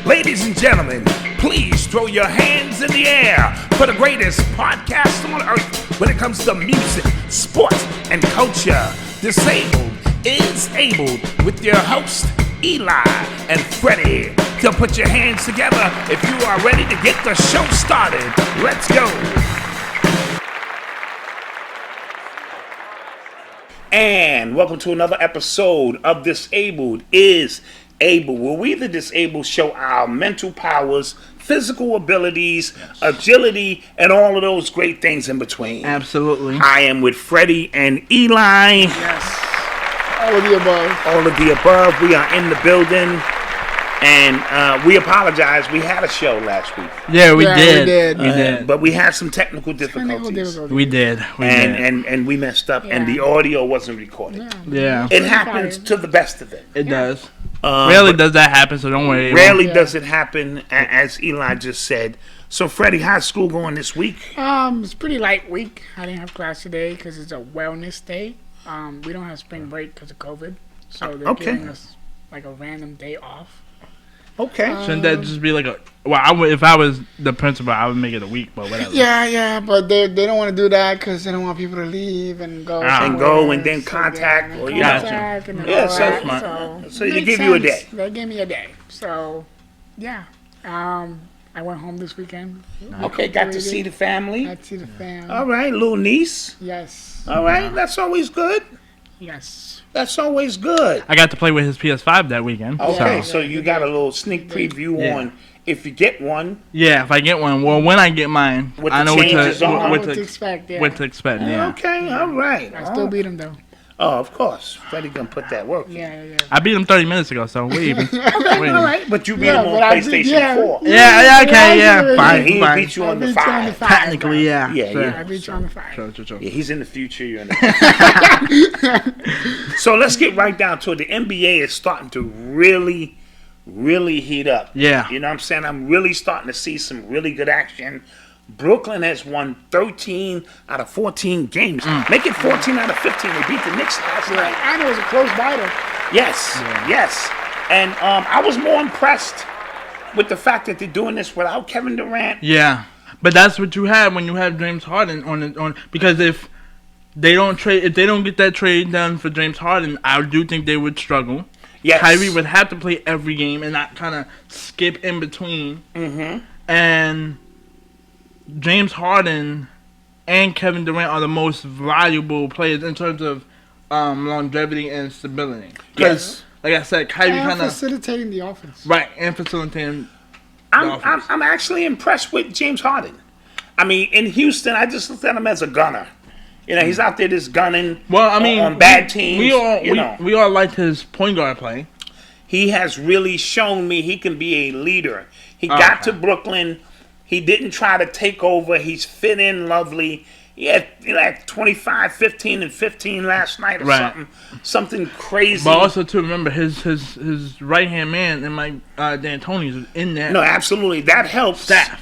Ladies and gentlemen, please throw your hands in the air for the greatest podcast on earth when it comes to music, sports, and culture. Disabled is Abled with your host, Eli and Fredy. So put your hands together if you are ready to get the show started. Let's go. And welcome to another episode of Disabled is Able, where we the disabled show our mental powers, physical abilities, agility, and all of those great things in between. Absolutely. I am with Fredy and Eli. Yes. All of the above. All of the above. We are in the building. And we apologize. We had a show last week. Yeah, we did. We did. But we had some technical difficulties. We did. And we messed up, and the audio wasn't recorded. Yeah. It happens to the best of it. It does. Rarely does that happen, so don't worry. Rarely does it happen, as Eli just said. So, Fredy, how's school going this week? It's a pretty light week. I didn't have class today because it's a wellness day. We don't have spring break because of COVID, so they're giving us like a random day off. Okay. Shouldn't that just be like a... Well, if I was the principal, I would make it a week, but whatever. Yeah, but they don't want to do that because they don't want people to leave and go and then contact. So they give you a day. They gave me a day. So, yeah. I went home this weekend. Okay, got to see the family. Got to see the family. All right, little niece. Yes. All right, that's always good. Yes. That's always good. I got to play with his PS5 that weekend. Okay, so you got a little sneak preview on if you get one. Yeah, if I get one. Well, when I get mine, I know what to expect. What to expect, yeah. Okay, all right. I still beat him, though. Oh, of course. Fredy gonna put that work. Yeah. I beat him 30 minutes ago, so we're even. All right. But you beat him on PlayStation 4. Fine. He beat you on the 5. Technically, yeah. I beat you on the 5. Sure. Yeah, he's in the future. You're in the future. So let's get right down to it. The NBA is starting to really heat up. Yeah. You know what I'm saying? I'm really starting to see some really good action. Brooklyn has won 13 out of 14 games. Make it 14 out of 15. They beat the Knicks last night. I know it was a close battle. Yes. And I was more impressed with the fact that they're doing this without Kevin Durant. Yeah, but that's what you have when you have James Harden on because if they don't get that trade done for James Harden, I do think they would struggle. Yes. Kyrie would have to play every game and not kind of skip in between. Mm-hmm. And James Harden and Kevin Durant are the most valuable players in terms of longevity and stability. Because, like I said, Kyrie kind of facilitating the offense. Right, and facilitating the offense. I'm actually impressed with James Harden. I mean, in Houston, I just looked at him as a gunner. You know, he's out there just gunning. Well, I mean, on bad teams. We all liked his point guard play. He has really shown me he can be a leader. He got to Brooklyn. He didn't try to take over. He's fit in lovely. He had like 25, 15, and 15 last night or something crazy. But also, to remember, his right-hand man and Mike D'Antoni's is in there. No, absolutely. That helps. Staff.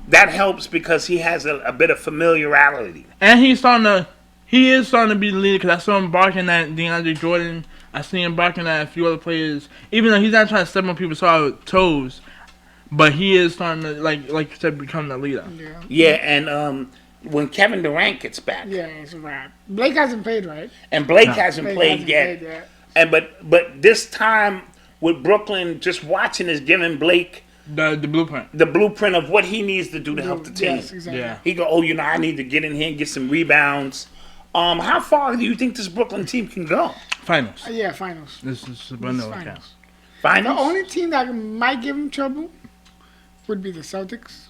That helps because he has a bit of familiarity. And he is starting to be the leader because I saw him barking at DeAndre Jordan. I see him barking at a few other players. Even though he's not trying to step on people's toes, but he is starting to, like you said, become the leader. Yeah, and when Kevin Durant gets back. Yeah, it's a wrap. Blake hasn't played, right? And Blake hasn't played yet. And but this time with Brooklyn, just watching is giving Blake the blueprint. The blueprint of what he needs to do to help the team. Yes, exactly. Yeah. He go, I need to get in here and get some rebounds. How far do you think this Brooklyn team can go? Finals. Yeah, finals. This is vanilla finals. Finals? The only team that might give him trouble would be the Celtics.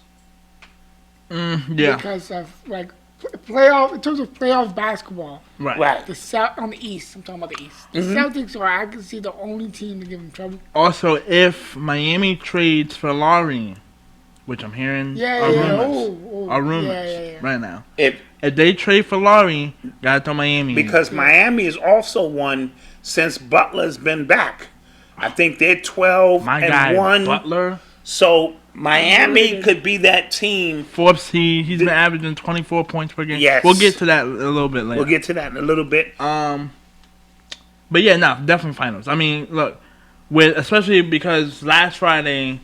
Yeah. Because of playoff in terms of playoff basketball. Right. On the East, I'm talking about the East. The Celtics I can see the only team to give him trouble. Also, if Miami trades for Lowry, which I'm hearing are rumors right now. If they trade for Lowry, gotta throw Miami. Because Miami is also won since Butler's been back. I think they're 12-1. Butler. So Miami could be that team. Forbes, he's been averaging 24 points per game. Yes. We'll get to that a little bit later. We'll get to that in a little bit. But yeah, no, definitely finals. I mean, look, especially because last Friday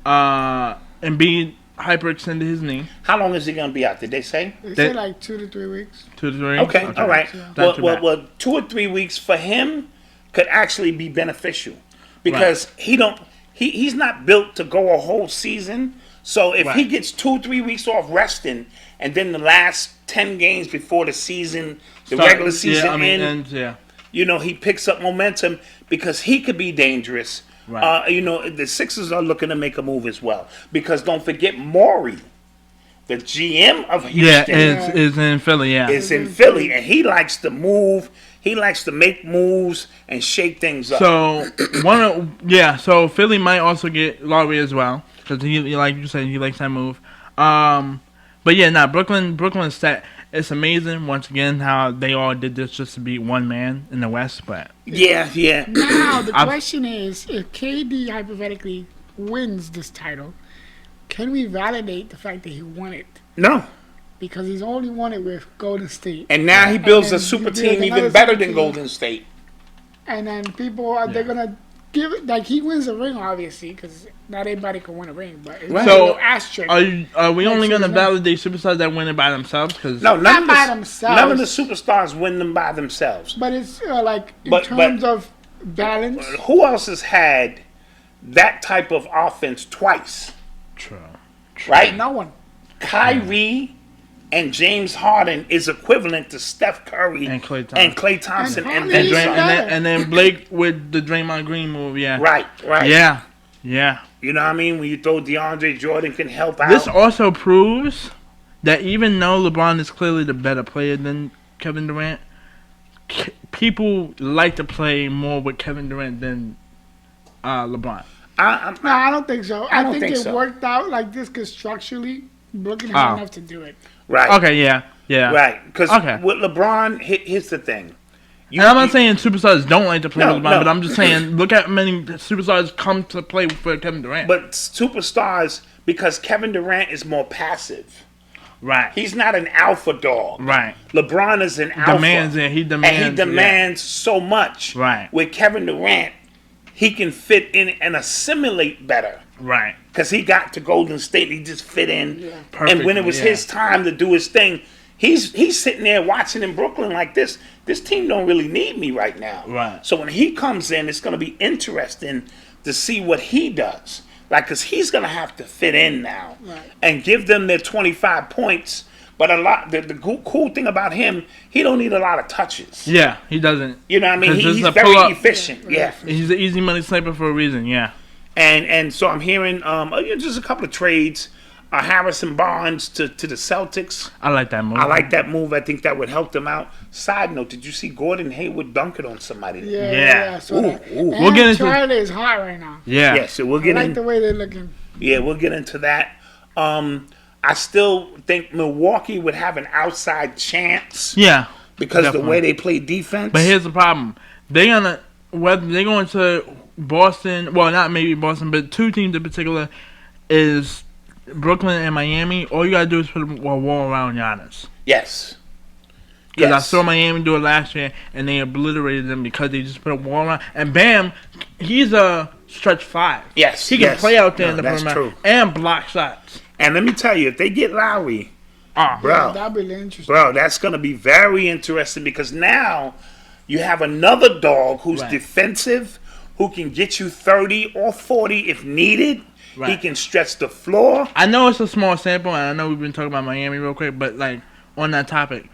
Embiid hyperextended his knee. How long is he going to be out? Did they say? They said like 2 to 3 weeks. 2 to 3. Okay, all right. Yeah. Well, 2 or 3 weeks for him could actually be beneficial because he's not built to go a whole season. So if he gets 2 or 3 weeks off resting, and then the last 10 games before the season, regular season ends, he picks up momentum because he could be dangerous. Right. The Sixers are looking to make a move as well because don't forget Morey, the GM of Houston, is in Philly. Yeah, is in Philly, and he likes to move. He likes to make moves and shake things up. So so Philly might also get Laurie as well because he, like you said, he likes that move. But yeah, Brooklyn's set. It's amazing once again how they all did this just to beat one man in the West. But yeah. Now the question is, if KD hypothetically wins this title, can we validate the fact that he won it? No. Because he's only won it with Golden State. And now he builds a super team even better than Golden State. And then people, they're going to give it, like he wins a ring, obviously, because not everybody can win a ring. But it's so, asterisk. Are we only going to validate superstars that win it by themselves? No, not by themselves. None of the superstars win them by themselves. But it's in terms of balance. Who else has had that type of offense twice? True. Right? No one. Kyrie and James Harden is equivalent to Steph Curry and Klay Thompson and then Blake with the Draymond Green move. Yeah. Right. Yeah. You know what I mean? When you throw DeAndre Jordan can help out. This also proves that even though LeBron is clearly the better player than Kevin Durant, people like to play more with Kevin Durant than LeBron. I don't think so. I think it worked out like this because structurally, Brooklyn had enough to do it. Right. Okay, yeah. Right, because with LeBron, here's the thing. I'm not saying superstars don't like to play with LeBron, but I'm just saying look at many superstars come to play for Kevin Durant. But superstars, because Kevin Durant is more passive. Right. He's not an alpha dog. Right. LeBron is an alpha. He demands so much. Right. With Kevin Durant, he can fit in and assimilate better. Right. Because he got to Golden State, he just fit in. Yeah. And when it was his time to do his thing, he's sitting there watching in Brooklyn like this. This team don't really need me right now. Right. So when he comes in, it's going to be interesting to see what he does. Like, because he's going to have to fit in now and give them their 25 points. But the cool thing about him, he don't need a lot of touches. Yeah, he doesn't. You know what I mean? He's very efficient. Yeah. He's an easy money sniper for a reason. Yeah. And so I'm hearing just a couple of trades. Harrison Barnes to the Celtics. I like that move. I think that would help them out. Side note, did you see Gordon Hayward dunk it on somebody? Yeah. Ooh. We'll get into Charlie is hot right now. Yeah, so we'll get I like the way they're looking. Yeah, we'll get into that. I still think Milwaukee would have an outside chance. Yeah. Because the way they play defense. But here's the problem. Whether they're going to Boston, well, not maybe Boston, but two teams in particular is Brooklyn and Miami. All you got to do is put a wall around Giannis. Yes. Because I saw Miami do it last year, and they obliterated them because they just put a wall around. And bam, he's a stretch five. Yes. He can play out there in the perimeter perimeter and block shots. And let me tell you, if they get Lowry, bro, that'll be interesting. Bro, that's going to be very interesting because now you have another dog who's defensive, who can get you 30 or 40 if needed. Right. He can stretch the floor. I know it's a small sample, and I know we've been talking about Miami real quick, but like on that topic,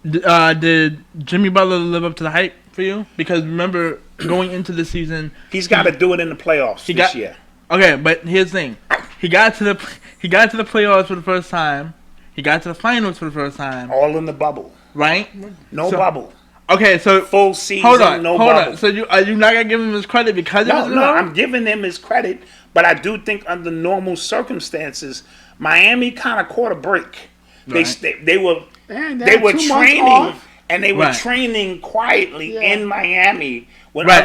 did Jimmy Butler live up to the hype for you? Because remember, going into the season, he's got to do it in the playoffs this year. Okay, but here's the thing: he got to the playoffs for the first time. He got to the finals for the first time. All in the bubble, right? No bubble. Okay, so full season, hold on. bubble. So are you not gonna give him his credit because no, I'm giving him his credit, but I do think under normal circumstances, Miami kind of caught a break. Right. They were training, and they were training quietly in Miami.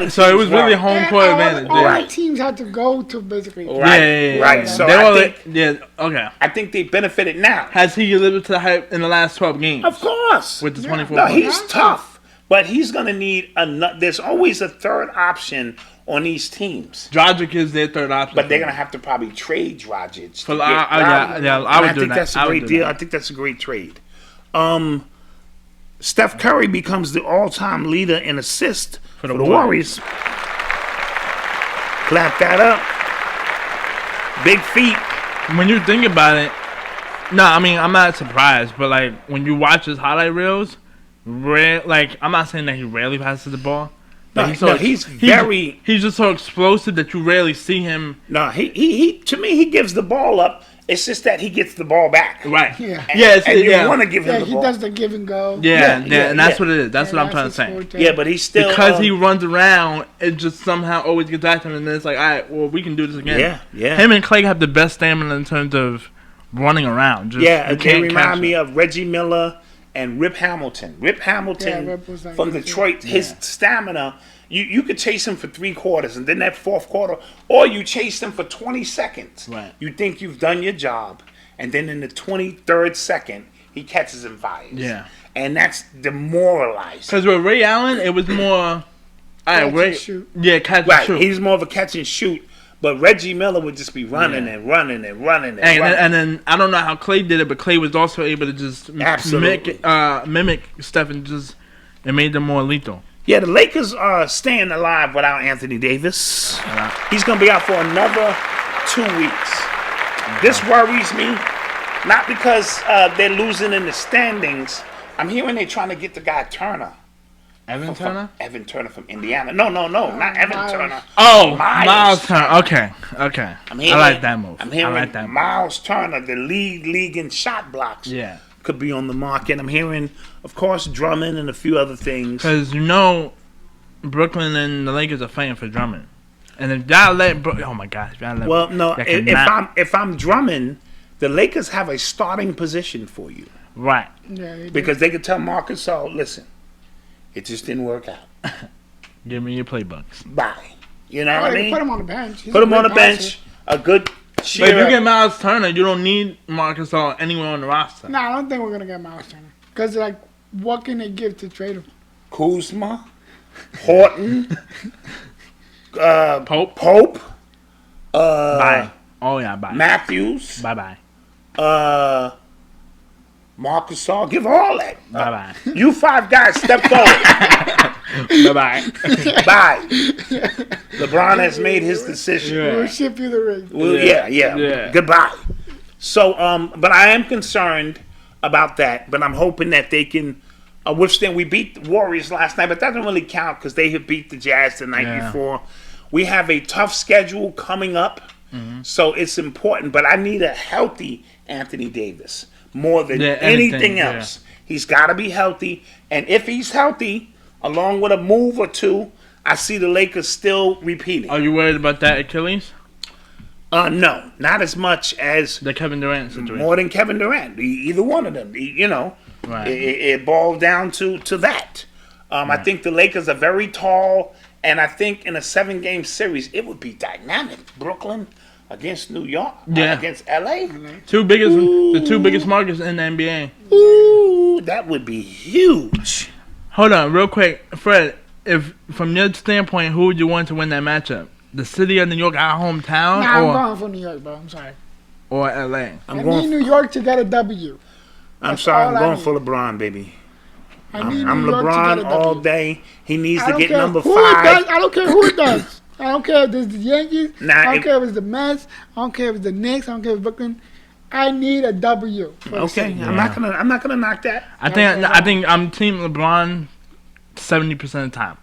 So it was really home court advantage. All teams had to go to basically. Right. So I think they benefited now. Has he lived up to the hype in the last 12 games? Of course. With the 24 No, he's tough. But he's going to need there's always a third option on these teams. Dragic is their third option. But they're going to have to probably trade Dragic. I would do that. That's a great deal. I think that's a great trade. Steph Curry becomes the all-time leader in assists for the Warriors. Clap that up. Big feat. When you think about it, I'm not surprised, but like when you watch his highlight reels, I'm not saying that he rarely passes the ball. He's just so explosive that you rarely see him. No, he to me he gives the ball up. It's just that he gets the ball back. Right. Yeah. And you want to give him the ball. He does the give and go. And that's what it is. That's what I'm trying to say. Yeah, but he's still because he runs around, it just somehow always gets at him, and then it's like, all right, well, we can do this again. Yeah. Him and Clay have the best stamina in terms of running around. They remind me of Reggie Miller and Rip Hamilton. Rip Hamilton from Detroit, his stamina, you could chase him for 3 quarters, and then that 4th quarter, or you chase him for 20 seconds. Right. You think you've done your job, and then in the 23rd second, he catches and fires. Yeah. And that's demoralizing. Because with Ray Allen, it was more... catch and shoot. Yeah, catch and shoot. He's more of a catch and shoot. But Reggie Miller would just be running and running and running and then I don't know how Clay did it, but Clay was also able to just mimic Steph and made them more lethal. Yeah, the Lakers are staying alive without Anthony Davis. He's going to be out for another 2 weeks. This worries me, not because they're losing in the standings. I'm hearing they're trying to get the guy Turner. Evan Turner? Evan Turner from Indiana. No, not Evan Turner. Oh, Miles Turner. Okay. I like that move. I'm hearing Miles Turner, the league in shot blocks, could be on the market. I'm hearing, of course, Drummond and a few other things. Because Brooklyn and the Lakers are fighting for Drummond. And if y'all oh my gosh, well, no, if I'm Drummond, the Lakers have a starting position for you. Right. Yeah, because they could tell Marcus, listen, it just didn't work out. Give me your playbooks. Bye. You know what I mean? Put him on the bench. Put him on the bench. A good cheer. But if you get Miles Turner, you don't need Marcus or anyone on the roster. No, I don't think we're going to get Miles Turner. Because, what can they give to trade him? Kuzma, Horton, Pope. Bye. Oh, yeah, bye. Matthews. Bye-bye. Marcus All, give all that. Bye-bye. You 5 guys step forward. Bye-bye. Bye. LeBron has made his decision. Yeah. We'll ship you the ring. Well, yeah. Goodbye. So, but I am concerned about that. But I'm hoping that they can withstand. We beat the Warriors last night, but that doesn't really count because they had beat the Jazz the night before. We have a tough schedule coming up, so it's important. But I need a healthy Anthony Davis. More than anything else. Yeah. He's got to be healthy. And if he's healthy, along with a move or two, I see the Lakers still repeating. Are you worried about that Achilles? No, not as much as the Kevin Durant situation. More than Kevin Durant. Either one of them. Right. It boiled down to that. I think the Lakers are very tall, and I think in a 7-game series, it would be dynamic. Brooklyn against New York, against LA. The two biggest markets in the NBA. Ooh, that would be huge. Hold on, real quick, Fred. If from your standpoint, who would you want to win that matchup? The city of New York, our hometown, I'm going for New York, bro. I'm sorry. Or LA. I need New York to get a W. I'm sorry, I'm going for LeBron, baby. I'm LeBron all day. He needs to get number 5. I don't care who it does. I don't care if it's the Yankees. I don't care if it's the Mets. I don't care if it's the Knicks. I don't care if it's Brooklyn. I need a W. Okay, yeah. I'm not gonna knock that. I think I'm Team LeBron 70% of the time.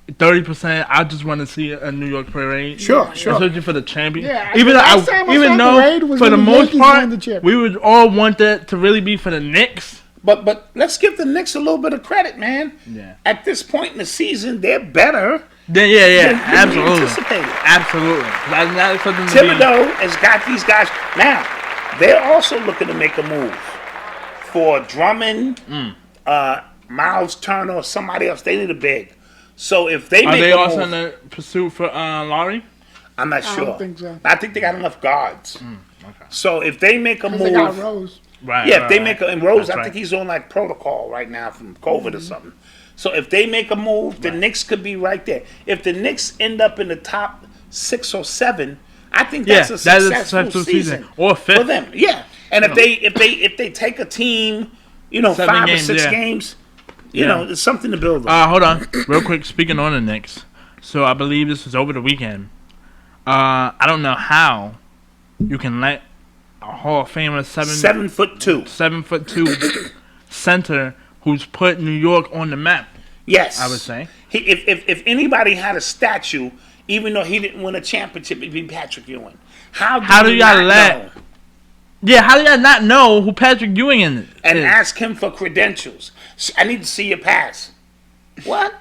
30%, I just want to see a New York parade. Sure. Especially for the champion. Yeah, even though for the most part, we would all want that to really be for the Knicks. But let's give the Knicks a little bit of credit, man. Yeah. At this point in the season, they're better. Absolutely. Absolutely. Thibodeau has got these guys. Now, they're also looking to make a move for Drummond, Miles Turner, or somebody else. They need a big. So if they make a move. Are they also in the pursuit for Laurie? I'm not sure. I don't think so. I think they got enough guards. Okay. So if they make a move. They got Rose. Right. Yeah, if they make a. And Rose, I think he's on protocol right now from COVID or something. So if they make a move, the Knicks could be right there. If the Knicks end up in the top 6 or 7, I think that's a successful season or 5th for them. Yeah, and if they take a team, 5 or 6 games, you know, it's something to build on. Hold on, real quick. Speaking on the Knicks, so I believe this was over the weekend. I don't know how you can let a Hall of Famer 7'2" center who's put New York on the map. Yes, I would say. If anybody had a statue, even though he didn't win a championship, it'd be Patrick Ewing. How do y'all know? Yeah, how do y'all not know who Patrick Ewing is? And ask him for credentials. I need to see your pass. What?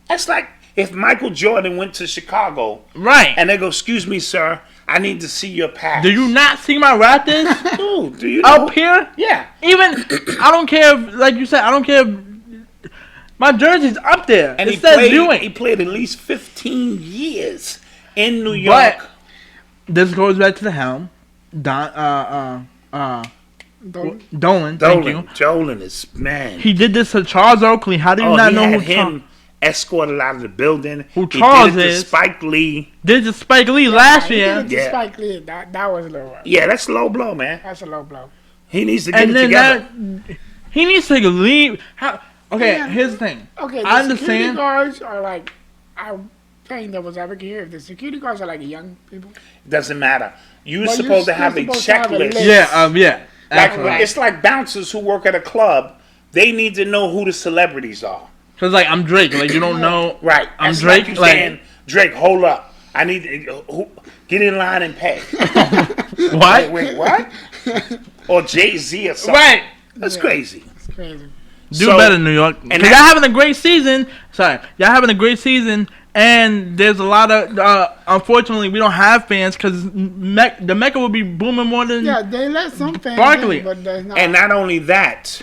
That's like if Michael Jordan went to Chicago, right? And they go, "Excuse me, sir, I need to see your pass." Do you not see my Raptors? Dude, do you know? Up here? Yeah. Even I don't care. Like you said, I don't care. My jersey's up there. And he played at least 15 years in New York. But this goes back to the helm. Dolan. Thank you. Dolan is, man. He did this to Charles Oakley. How do you not know who him escorted out of the building? Who Charles is? Spike Lee. Did to Spike Lee last year. Spike Lee. That was low. Yeah, that's a low blow, man. That's a low blow. He needs to get it together. He needs to leave. Okay, here's the thing. Okay, I understand. Security guards are like, I'm playing devil's advocate here. If the security guards are like young people, it doesn't matter. You're supposed to have a checklist. Yeah. It's like bouncers who work at a club. They need to know who the celebrities are. Cause like I'm Drake, like you don't know. Right. I'm Drake. Like saying, Drake, hold up. I need to get in line and pay. What? Wait, what? Or Jay-Z or something. Right. That's crazy. It's crazy. Do better, New York. And y'all having a great season. Y'all having a great season. And there's a lot of, unfortunately, we don't have fans because the Mecca will be booming more than they let some fans Barkley. in, but there's not. And not only that,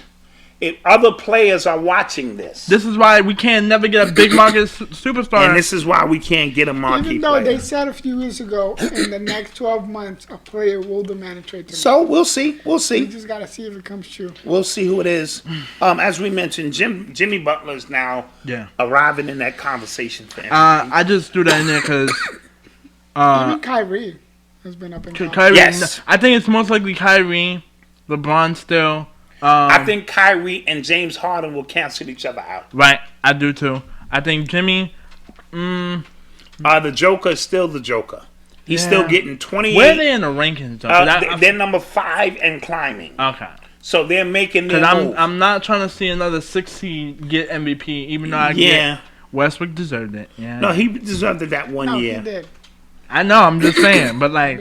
if other players are watching this. This is why we can't never get a big market superstar. And this is why we can't get a marquee Even though player. they said a few years ago, in the next 12 months, a player will demand a trade to them. So we'll see. We just got to see if it comes true. We'll see who it is. As we mentioned, Jimmy Butler is now arriving in that conversation for MVP. I just threw that in there because even Kyrie has been up in Kyrie. Yes. I think it's most likely Kyrie, LeBron still. I think Kyrie and James Harden will cancel each other out. Right, I do too. I think Jimmy. The Joker is still the Joker. He's still getting 28. Where are they in the rankings? They're number 5 and climbing. Okay. So they're making their move. I'm not trying to see another 6 seed get MVP, even though I get Westbrook deserved it. Yeah. No, he deserved it that one year. He did. I know. I'm just saying, but like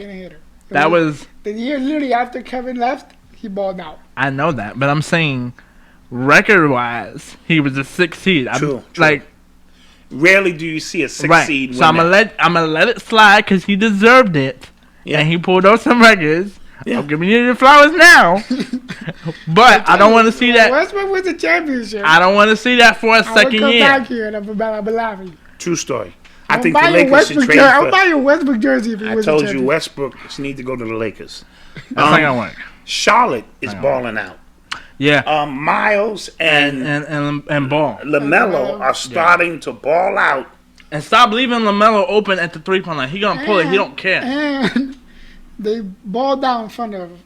that was the year literally after Kevin left. He balled out. I know that, but I'm saying record-wise, he was a 6 seed. True. Like, rarely do you see a 6 seed. So I'm gonna let it slide because he deserved it, and he pulled out some records. Yeah. I'm giving you the flowers now, but I don't want to see that. Westbrook was the championship. I don't want to see that for a second year. I'll come back here and I'll be laughing. True story. I think the Lakers should trade I'll buy you a Westbrook jersey if he was I told you Westbrook need to go to the Lakers. That's not gonna work. Charlotte is balling out. Yeah. Miles and Ball. LaMelo are starting to ball out. And stop leaving LaMelo open at the 3-point line. He gonna pull it. He don't care. And they balled down in front of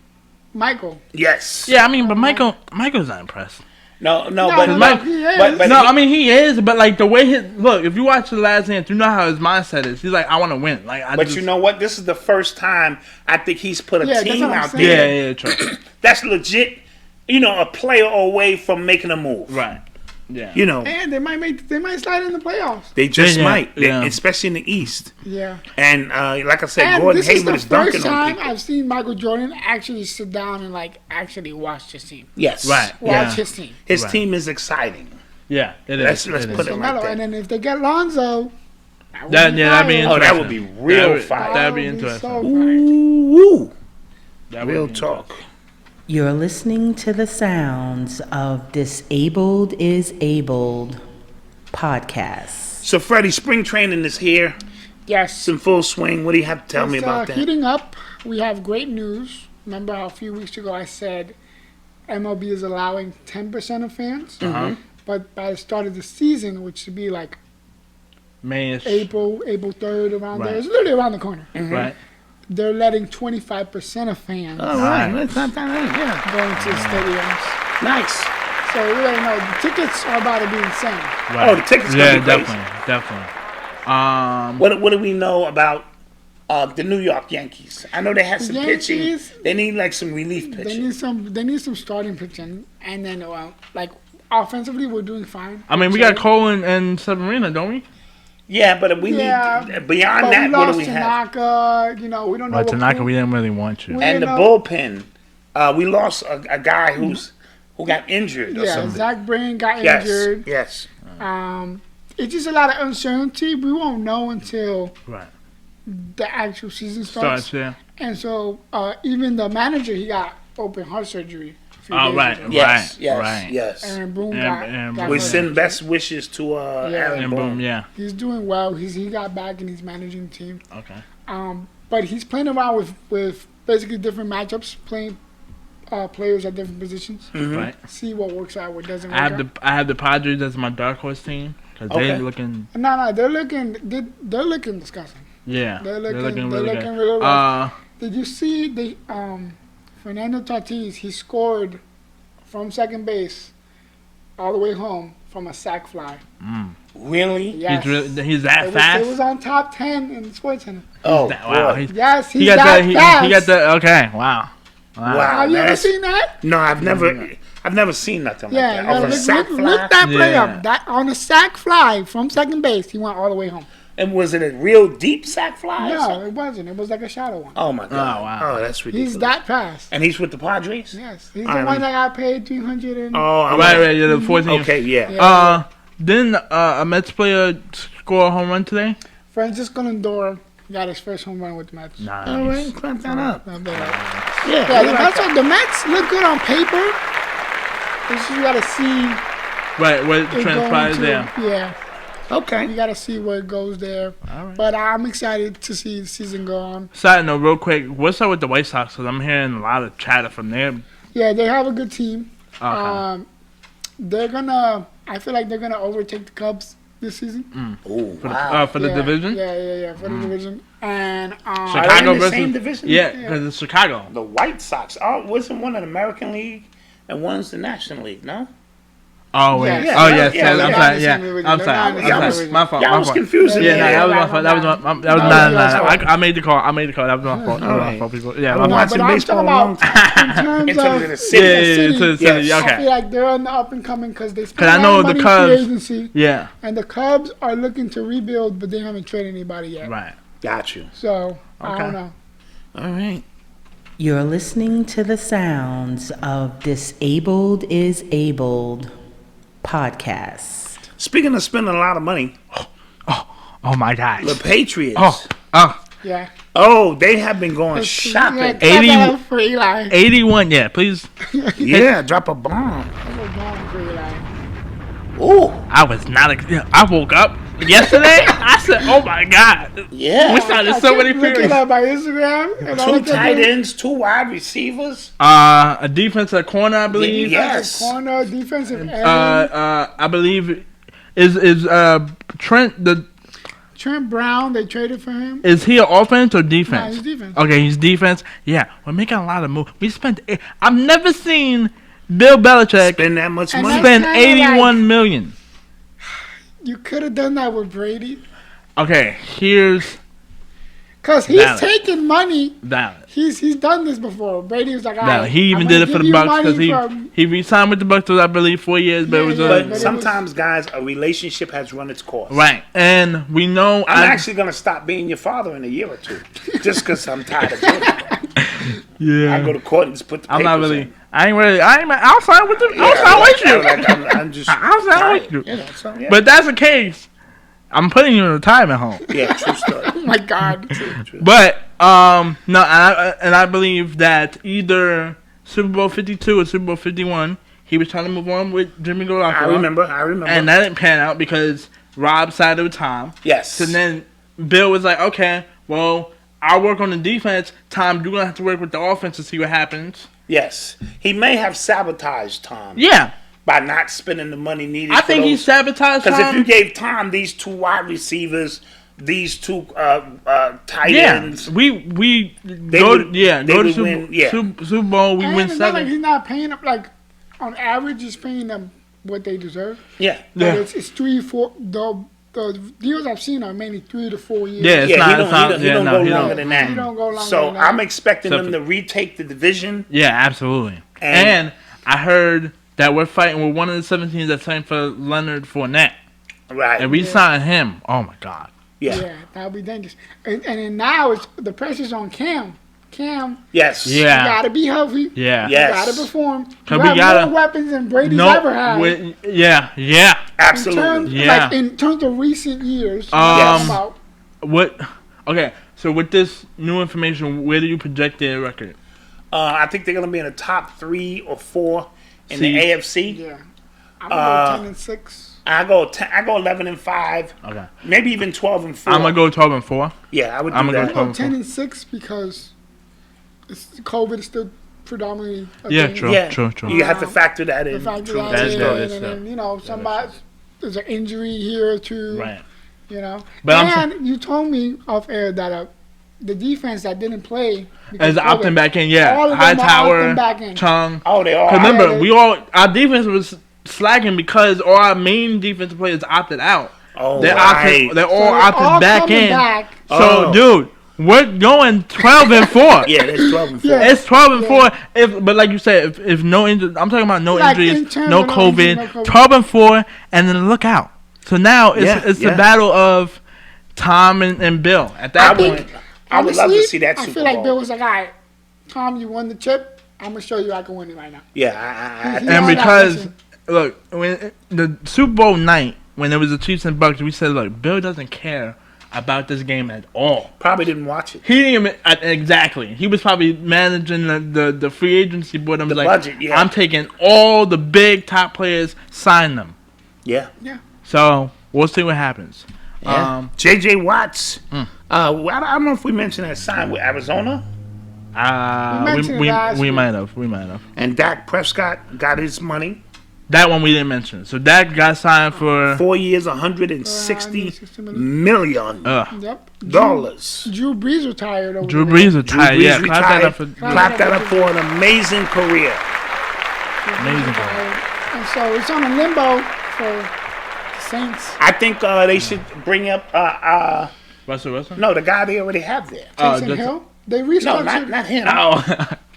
Michael. Yes. Yeah, I mean, but Michael's not impressed. No, I mean he is, but like the way if you watch The Last Dance, you know how his mindset is. He's like, I want to win. You know what? This is the first time I think he's put a team out there. Yeah, true. That's legit. A player away from making a move. Right. Yeah. And they might slide in the playoffs. They just might, especially in the East. Yeah. And like I said, Gordon Hayward is dunking on people. This is the first time I've seen Michael Jordan actually sit down and actually watch his team. Yes. Right. Watch his team. His team is exciting. Yeah, it is. Let's put it like that. And then if they get Lonzo, that'd be interesting. Oh, that would be real fire. That'd be interesting. So Ooh. Real talk. You're listening to the sounds of Disabled is Abled podcast. So, Freddie, spring training is here. Yes. It's in full swing. What do you have to tell me about that? Heating up. We have great news. Remember how a few weeks ago I said MLB is allowing 10% of fans? But by the start of the season, which should be like May-ish. April 3rd, around Right. there, it's literally around the corner. Right. They're letting 25% of fans All right. Nice. That's not that, yeah. go into the stadiums. Nice. So we already know the tickets are about to be insane. Right. Oh, the tickets gonna be crazy. definitely. What do we know about the New York Yankees? I know they had some Yankees, pitching. They need like some relief They pitching. need some starting pitching, and then like offensively, we're doing fine. I mean, we got Cole and Severino, don't we? Yeah, but we need beyond but that. we What lost do we have? Tanaka. You know, we don't know. But what Tanaka, crew- we didn't really want you. We- And the know. bullpen, we lost a guy who got injured or Yeah, something. Zach Brain got Yes, injured. yes. It's just a lot of uncertainty. We won't know until Right. the actual season starts. Yeah. And so even the manager, he got open heart surgery. A few Oh, days right. ago. Yes, yes, right. yes. Aaron Boone And got We hurt. send best wishes to Aaron And Boone. boom, yeah. He's doing well. He got back and he's managing the team. Okay. But he's playing around with basically different matchups, playing players at different positions. Right. See what works out, what doesn't work I out. have the Padres as my dark horse team because Okay. they're looking. No, they're looking disgusting. Yeah. They're looking really really good. rough. Did you see the Fernando Tatis? He scored from second base all the way home from a sac fly. Really? Yes. He's that fast. It was on top 10 in SportsCenter. Oh, Wow. boy. Yes, he's He got that the. fast. He got the. Okay. Wow. Wow. Have you ever that's- seen that? No, I've never seen nothing like Yeah, that. Over a sack fly? look that play Yeah. up. That on a sac fly from second base, he went all the way home. And was it a real deep sack fly? or No, something? it wasn't. It was like a shadow one. Oh my god. Oh, wow. Oh, that's ridiculous. He's that fast. And he's with the Padres? Yes, he's I the one mean- that got paid 300 and. Oh, Right. Yeah. The 14. Okay, yeah. Yeah. Didn't a Mets player score a home run today? Francisco Lindor got his first home run with the Mets. Nice. All right, clap that up. Not bad. Yeah, Yeah, we like that. the Mets look good on paper. It's just you gotta see Right. What it going transpired to. there? Yeah, you Okay. gotta see where it goes there. All right. But I'm excited to see the season go on. Side note, real quick. What's up with the White Sox? Because I'm hearing a lot of chatter from there. Yeah, they have a good team. Okay. I feel like they're gonna overtake the Cubs this season. Oh, For wow. the division. Yeah, for the division. And Are they Chicago in the versus same division? Yeah, because it's Chicago. The White Sox. Oh, wasn't one in the American League and one's the National League, no? Oh wait. Yeah. Oh yes. Yeah, I'm they're sorry. not in the Yeah. same division. I'm They're sorry. not in the I'm same sorry. division. My fault. Y'all My was fault. confusing Yeah, me. no, that was my right, fault. That was right. my. That was No, no. that's I made the call. That was my fault. That was my right. fault, people. Yeah. I'm My fault. watching but I'm baseball talking a long about time. in In terms terms of of the city. Yeah, to the city. Yes. I feel Okay. like they're on the up and coming because they 'Cause spent I a know lot of the money in Cubs- free agency, Yeah. and the Cubs are looking to rebuild, but they haven't traded anybody yet. Right. Got you. So I Okay. don't know. All right. You're listening to the sounds of Disabled is Abled podcast. Speaking of spending a lot of money, Oh my gosh. the Patriots. Yeah. Oh, they have been going shopping. Yeah, 80 clap it up for Eli. 81. Yeah. Please. Yeah, drop a bomb. We're going for Eli. Ooh, I was not. I woke up yesterday. I said, "Oh my god." yeah. We started so many kept looking periods. at my Instagram and all I Two kept tight doing- ends, two wide receivers. A defensive corner, I believe. Yes. corner, defensive end. I believe is Trent the Trent Brown, they traded for him. is he an offense or defense? Nah, he's defense. Okay, he's defense. Yeah, we're making a lot of moves. We spent. I've never seen Bill Belichick Spend that much And money. that's- spend kinda 81 million. You could have done that with Brady. Okay, here's Because he's Valid. taking money. valid. He's done this before. Brady was like, all Now right, he even I'm did gonna it for give the you Bucks money because from- he re-signed with the Bucks for I believe 4 years, but it was Yeah, But but it sometimes, guys, a relationship has run its course. right. And we know I'm actually going to stop being your father in a year or two. Just because I'm tired of doing it. yeah. I go to court and just put the I'm papers not really. in. I ain't really. I ain't. I'll sign with you. I'll sign with you. I'm just I'll sign tired, with you. know, so, yeah. But that's the case. I'm putting you in a retirement home. yeah, true story. Oh my God. But no, and I believe that either Super Bowl 52 or Super Bowl 51, he was trying to move on with Jimmy Garoppolo. I remember. And that didn't pan out because Rob sided with Tom. Yes. So then Bill was like, okay, well, I'll work on the defense. Tom, you're gonna have to work with the offense to see what happens. Yes. He may have sabotaged Tom. Yeah. by not spending the money needed. I think he sabotaged because if Tom. you gave Tom these 2 wide receivers, these 2 tight ends, we go to Super Bowl. We win 7. Like he's not paying them like on average. He's paying them what they deserve. Yeah. But it's 3, 4. The deals I've seen are mainly 3 to 4 years. Yeah, he don't go longer than that. He don't go longer so than that. I'm expecting them to retake the division. Yeah, absolutely. And I heard that we're fighting with one of the 7 teams that signed for Leonard Fournette. Right. And we signed him. Oh my God. Yeah, that would be dangerous. And then now it's the pressure's on Cam. Yes. You gotta be healthy. Yeah. You gotta perform. You we have more weapons than Brady's ever had. Yeah. Absolutely. In terms of recent years. Okay, so with this new information, where do you project their record? I think they're gonna be in the top 3 or 4 in the AFC. Yeah. I'm gonna go 10-6. I go 11-5. Okay. Maybe even 12-4. I'm gonna go 12-4. Yeah, I would do I'm gonna that. go I'm gonna go 10-6 because COVID is still predominantly a thing. True. You have to factor that in. Somebody there's an injury here or two. Right. But you told me off air that the defense that didn't play is opting back in. All of them Hightower, back in. Chung. Oh, they are. Remember, our defense was slacking because all our main defensive players opted out. Oh, they're all opted back in. So, dude, we're going 12-4. Yeah, it's 12-4. Yeah. It's 12-4. But like you said, if no injuries, I'm talking about no injuries, no COVID, 12-4, and then look out. So now it's the battle of Tom and Bill. At that point, I would love to see that Super Bowl. I feel like Bill was like, all right, Tom, you won the chip. I'm gonna show you I can win it right now. Yeah, and because look, when the Super Bowl night, when there was the Chiefs and Bucks, we said, look, Bill doesn't care about this game at all. Probably didn't watch it. He didn't even, exactly. He was probably managing the free agency board and was like, budget, yeah. I'm taking all the big top players, sign them. Yeah. So we'll see what happens. Yeah. J.J. Watts. I don't know if we mentioned that sign with Arizona. We might have. And Dak Prescott got his money. That one we didn't mention. So Dak got signed for 4 years, $160 million. Yep. Drew Brees retired. Drew Brees retired. Yeah, clap that up for an amazing career. And so it's on a limbo for the Saints. I think they should bring up Russell Wilson. No, the guy they already have there. Taysom Hill. They restructured. No, not him.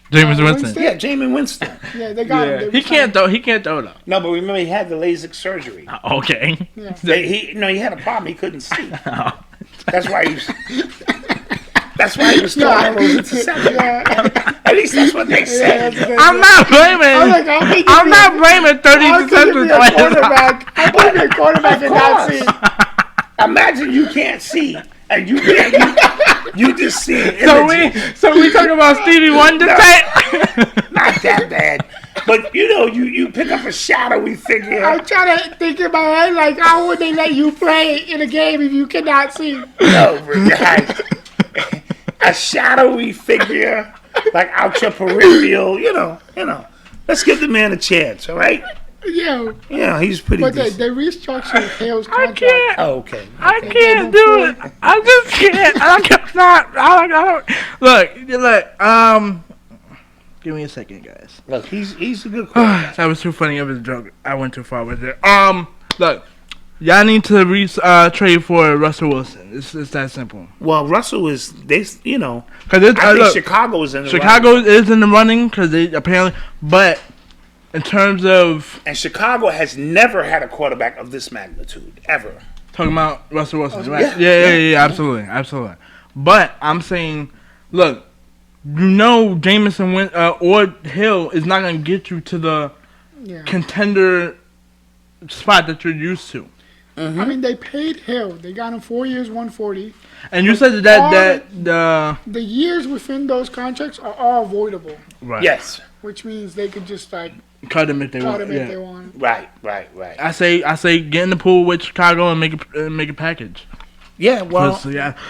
Jameis Winston. Yeah, Jameis Winston. Yeah, they got him. He can't throw though. No, but remember he had the LASIK surgery. Okay. Yeah. He had a problem. He couldn't see. That's why he was. That's why he was throwing all those interceptions. At least that's what they said. I'm not blaming. I'm not blaming 30 interceptions. I'm blaming a quarterback and not see. Imagine you can't see. And you just see it. So we talking about Stevie Wonder tape? Not that bad. But you pick up a shadowy figure. I'm trying to think in my head, like, how would they let you play in a game if you cannot see? No, guys. A shadowy figure, like out your peripheral, you know. Let's give the man a chance, all right? Yeah, he's pretty But decent. they restructured Hale's contract. I can't. Oh, okay. I can't do it. I just can't. I don't. Look. Give me a second, guys. Look, he's a good quarterback. That was too funny of a joke. I went too far with it. Look. Y'all need to trade for Russell Wilson. It's that simple. Well, Russell is I think Chicago is in the running. Chicago is in the running because they apparently, but in terms of Chicago has never had a quarterback of this magnitude ever. Talking about Russell Wilson, right? Yeah, absolutely. But I'm saying, look, Jameson or Hill is not going to get you to the contender spot that you're used to. Mm-hmm. I mean, they paid Hill. They got him 4 years, $140. And you said that the years within those contracts are all avoidable. Right. Yes. Which means they could just cut him if they want. Right. I say get in the pool with Chicago and make a package. Yeah, well,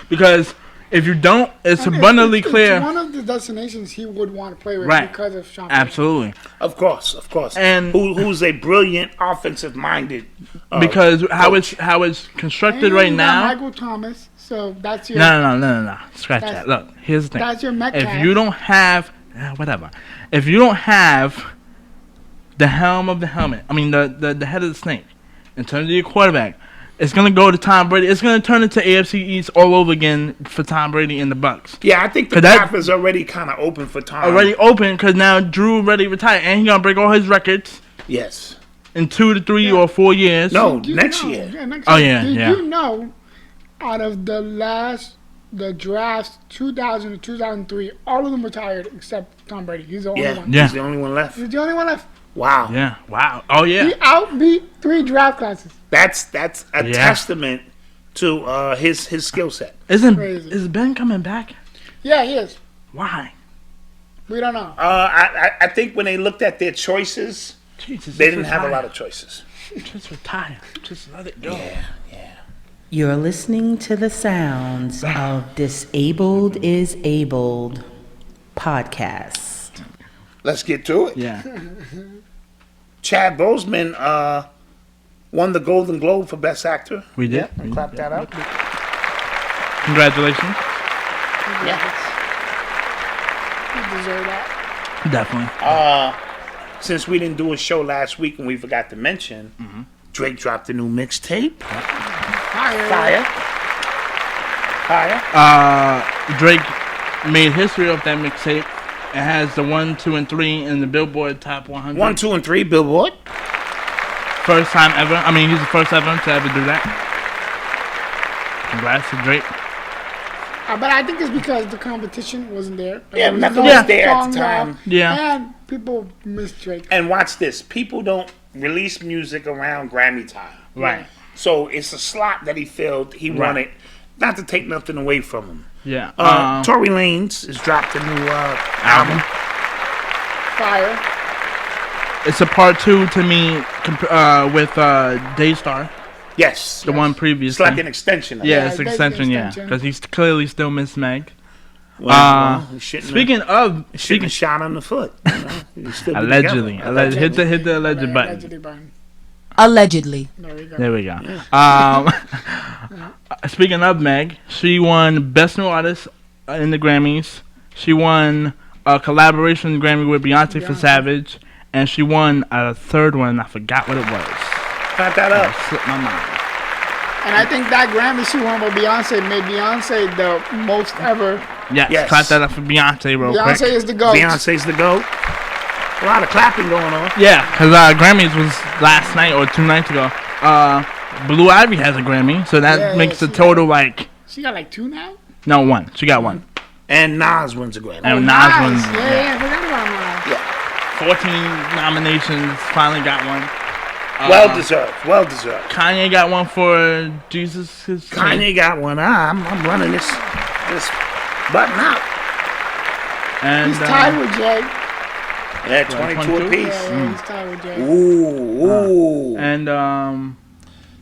because if you don't, it's abundantly clear. It's one of the destinations he would want to play with because of Sean. Absolutely. Of course. And who's a brilliant offensive-minded because coach. how it's constructed And right you got now. Michael Thomas. So that's your No. Scratch that. Look, here's the thing. That's your Metcalf. If you don't have whatever, if you don't have the helm of the helmet, I mean the head of the snake, in terms of your quarterback, it's gonna go to Tom Brady. It's gonna turn into AFC East all over again for Tom Brady and the Bucks. Yeah, I think the path is already kind of open for Tom. Already open because now Drew already retired and he's gonna break all his records. Yes. In 2 to 3 or 4 years. No, next year. Oh yeah, Did yeah. you know, out of the drafts 2000 to 2003, all of them retired except Tom Brady. He's the only one. Yeah. He's the only one left. He's the only one left. Wow. Yeah. Wow. Oh yeah. He outbeat 3 draft classes. That's a testament to his skill set. Crazy. Is Ben coming back? Yeah, he is. Why? We don't know. I think when they looked at their choices, Jesus, they didn't have a lot of choices. Just retire. Just let it go. Yeah. You're listening to the sounds of Disabled is Abled podcast. Let's get to it. Yeah. Chad Boseman won the Golden Globe for Best Actor. We did. Yeah, clap that out. Congratulations. He deserved that. Definitely. Since we didn't do a show last week and we forgot to mention, Drake dropped a new mixtape. Fire. Drake made history of that mixtape. It has the 1, 2, and 3 in the Billboard Top 100. 1, 2, and 3 Billboard. First time ever. I mean, he's the first ever to ever do that. Congrats to Drake. But I think it's because the competition wasn't there. Yeah, There was nothing no was there at the songs time. out, Yeah. And people miss Drake. And watch this. People don't release music around Grammy time. Right. So it's a slot that he filled. He wanted, not to take nothing away from him. Yeah. Torey Lanez has dropped a new album. Fire. It's a part 2 to me with Daystar. Yes. The one previous. It's like an extension of it. Yeah, it's an Yeah, extension, yeah. extension. Because he's clearly still Miss Meg. Well, he shouldn't Speaking of... shouldn't have shot on the foot. You know? He'd still be Allegedly. together. Hit the alleged button. Allegedly button. Allegedly. There we go. There we go. Speaking of Meg, she won Best New Artist in the Grammys. She won a collaboration Grammy with Beyonce for Savage. And she won a third one. I forgot what it was. Clap that up. Slipped my mind. And I think that Grammy she won with Beyonce made Beyonce the most ever. Yes. Clap that up for Beyonce real Beyonce quick. is the GOAT. Beyonce's the GOAT. A lot of clapping going on. Yeah, because Grammys was last night or 2 nights ago. Blue Ivy has a Grammy, so that makes the total like... She got like 2 now? No, 1. She got 1. And Nas wins a Grammy. And Nas Nice. wins. Yeah, I forgot about Nas. Yeah. 14 nominations, finally got 1. Well deserved. Well deserved. Kanye got 1 for Jesus. Kanye got one. I'm running this button out. And, He's tied with Jay. Yeah, 22 apiece. Yeah, he's tied with Jay. Ooh.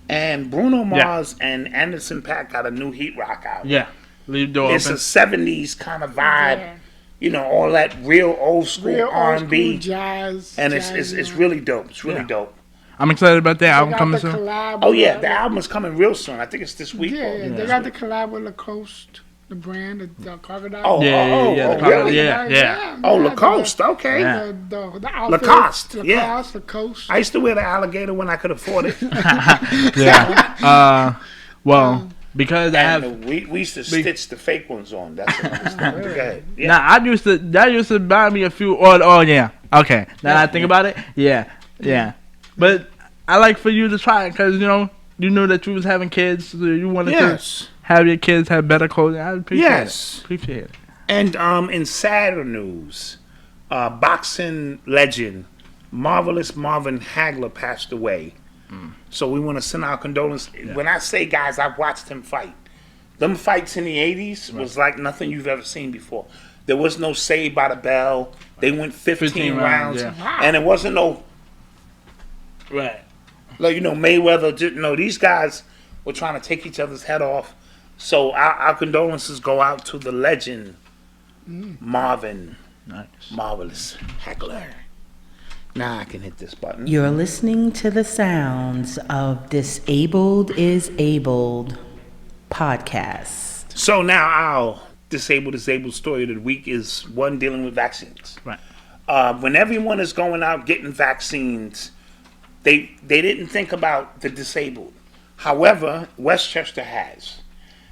And Bruno Mars and Anderson .Paak got a new Heat Rock album. yeah, leave the door It's open. a 70s kind of vibe. Yeah. You know, all that real old school Real old R&B. school jazz. And jazz, it's really dope. It's really Yeah. dope. I'm excited about that They album got coming the soon. collab Oh, yeah. with- The album is coming real soon. I think it's this week. Yeah, they got the collab with Lacoste, the brand, the crocodile. Oh, Yeah, really? yeah. Oh, Lacoste. Okay. Yeah. The outfit. Lacoste, yeah. Lacoste. I used to wear the alligator when I could afford it. Yeah. Well, because I have... And we used to stitch the fake ones on. That's what I used to do. Go ahead. Yeah. Nah, that used to buy me a few. Oh yeah. Okay. Now that I think about it, yeah. But I like for you to try it because you knew that you was having kids, so you wanted to have your kids have better clothing. I appreciate it. Appreciate it. And in sadder news, boxing legend, Marvelous Marvin Hagler passed away. So we want to send our condolences. Yeah. When I say, guys, I've watched him fight. Them fights in the 80s was like nothing you've ever seen before. There was no Saved by the Bell. They went 15 rounds. Yeah. And it wasn't no... Right. Like, Mayweather, these guys were trying to take each other's head off. So our condolences go out to the legend, Marvin. Nice. Marvelous. Hagler. Now I can hit this button. You're listening to the sounds of Disabled is Abled podcast. So now our disabled story of the week is one dealing with vaccines. Right. When everyone is going out getting vaccines, they didn't think about the disabled. However, Westchester has.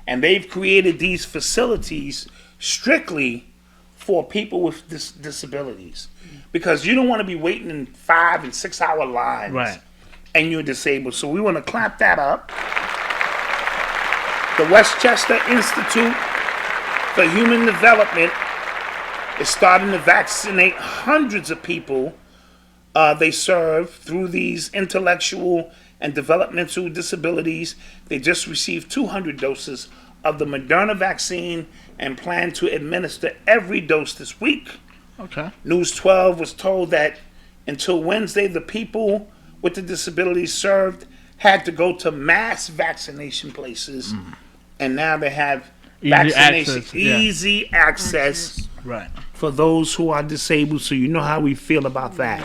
And they've created these facilities strictly for people with disabilities. Because you don't want to be waiting in 5 and 6 hour lines. Right. And you're disabled. So we want to clap that up. The Westchester Institute for Human Development is starting to vaccinate hundreds of people they serve through these intellectual and developmental disabilities. They just received 200 doses of the Moderna vaccine and plan to administer every dose this week. Okay. News 12 was told that until Wednesday, the people with the disabilities served had to go to mass vaccination places, and now they have easy access Right. for those who are disabled. So you know how we feel about that.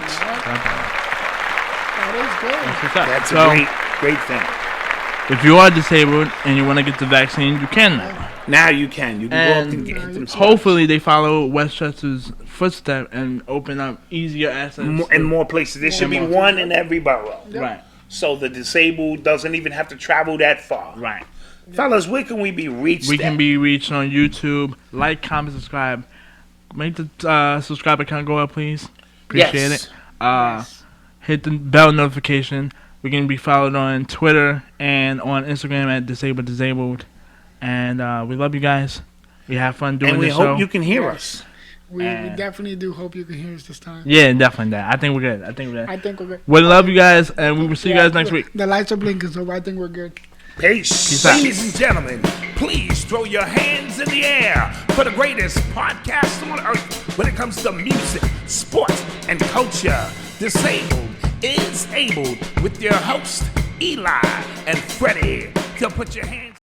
That That's a great thing. If you are disabled and you want to get the vaccine, you can now. Now you can. You can go up and get them. Hopefully they follow Westchester's footsteps and open up easier access. In more places. There should be one in every borough. Right. So the disabled doesn't even have to travel that far. Right. Fellas, where can we be reached? We can be reached on YouTube. Like, comment, subscribe. Make the subscribe account go up, please. Appreciate it. Hit the bell notification. We can be followed on Twitter and on Instagram at disabled. And we love you guys. We have fun doing this show. And we hope you can hear us. We definitely do hope you can hear us this time. Yeah, definitely that. I think we're good. I think we're good. We love you guys, and we will see you guys next week. The lights are blinking, so I think we're good. Peace. Ladies and gentlemen, please throw your hands in the air for the greatest podcast on earth when it comes to music, sports, and culture. Disabled is Abled with your host, Eli and Fredy. So put your hands